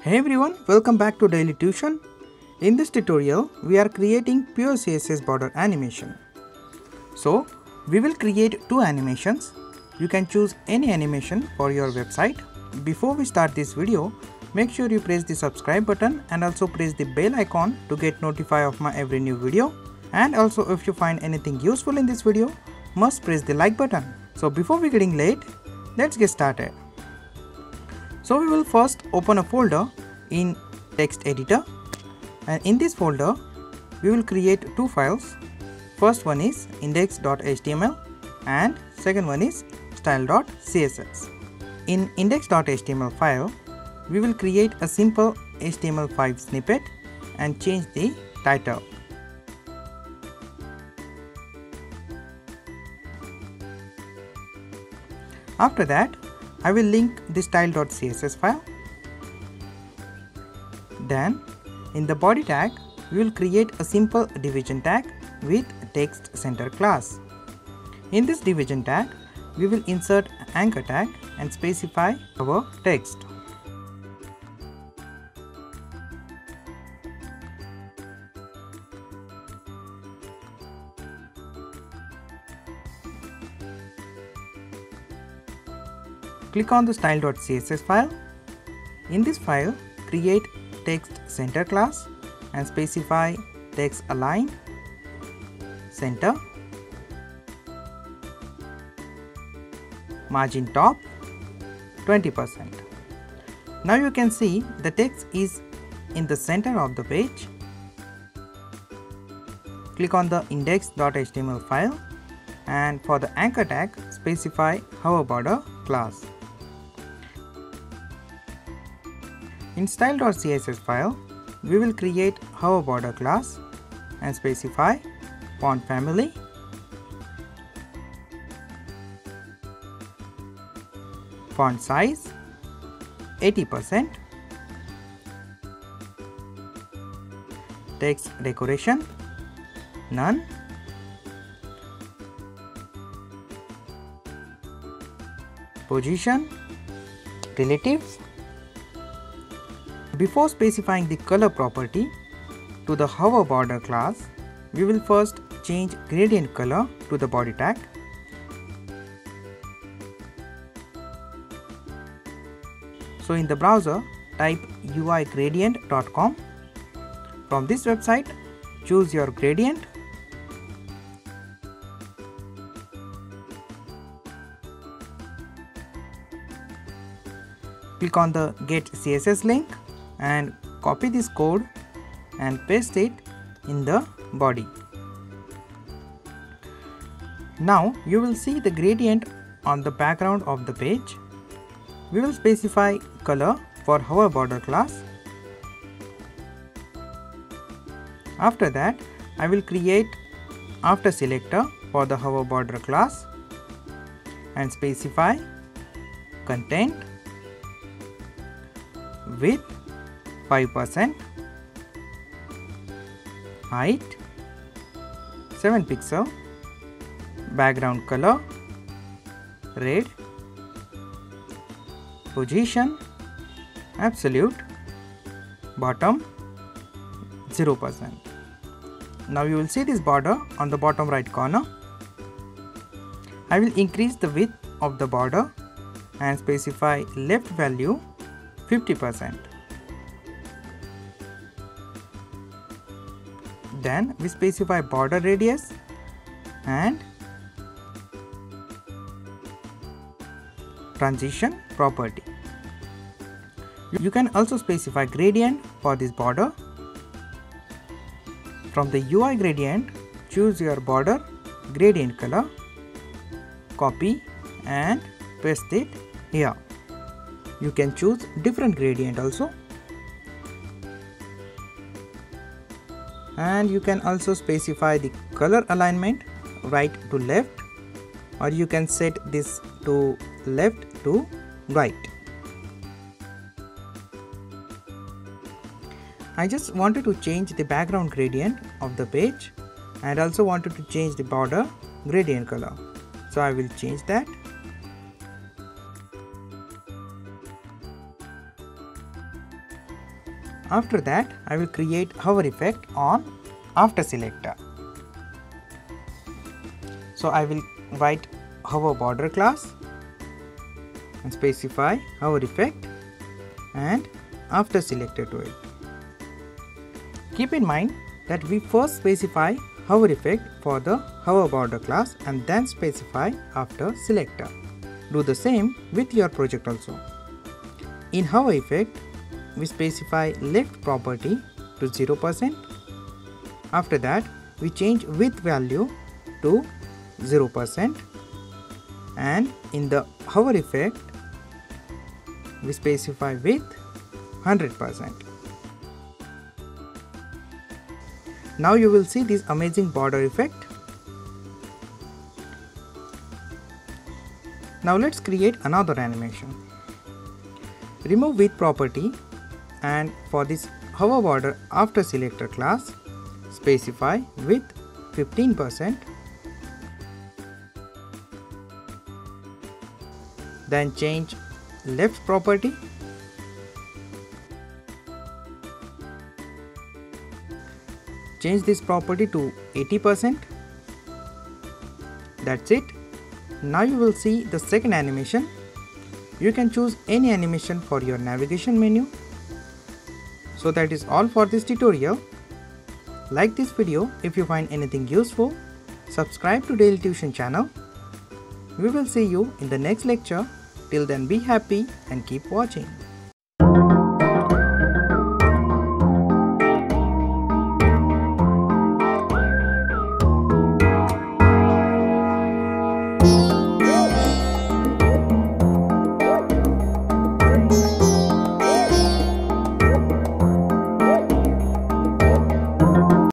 Hey everyone, welcome back to Daily Tuition. In this tutorial, we are creating Pure CSS Border Animation. So, we will create two animations. You can choose any animation for your website. Before we start this video, make sure you press the subscribe button and also press the bell icon to get notified of my every new video. And also if you find anything useful in this video, must press the like button. So before we getting late, let's get started. So we will first open a folder in text editor, and in this folder we will create two files. First one is index.html and second one is style.css. In index.html file, we will create a simple HTML5 snippet and change the title. After that, I will link the style.css file. Then, in the body tag, we will create a simple division tag with text center class. In this division tag, we will insert an anchor tag and specify our text. Click on the style.css file. In this file, create text center class and specify text align, center, margin top 20%. Now you can see the text is in the center of the page. Click on the index.html file and for the anchor tag, specify hover border class. In style.css file, we will create hover border class and specify font family, font size 80%, text decoration none, position relative. Before specifying the color property to the hover border class, we will first change gradient color to the body tag. So in the browser, type uigradient.com. From this website, choose your gradient. Click on the Get CSS link and copy this code and paste it in the body. Now you will see the gradient on the background of the page. We will specify color for hover border class. After that, I will create after selector for the hover border class and specify content, width 5%, height 7 pixel, background color red, position absolute, bottom 0%. Now you will see this border on the bottom right corner. I will increase the width of the border and specify left value 50%. Then we specify border radius and transition property. You can also specify gradient for this border. From the UI gradient, choose your border gradient color, copy and paste it here. You can choose different gradient also. And you can also specify the color alignment right to left, or you can set this to left to right. I just wanted to change the background gradient of the page and also wanted to change the border gradient color. So I will change that. After that, I will create hover effect on after selector. So I will write hover border class and specify hover effect and after selector to it. Keep in mind that we first specify hover effect for the hover border class and then specify after selector. Do the same with your project also. In hover effect, we specify left property to 0%. After that, we change width value to 0%, and in the hover effect, we specify width 100%. Now you will see this amazing border effect. Now let's create another animation. Remove width property, and for this hover border after selector class, specify width 15%. Then change left property. Change this property to 80%. That's it. Now you will see the second animation. You can choose any animation for your navigation menu. So that is all for this tutorial. Like this video if you find anything useful. Subscribe to Daily Tuition channel. We will see you in the next lecture. Till then, be happy and keep watching.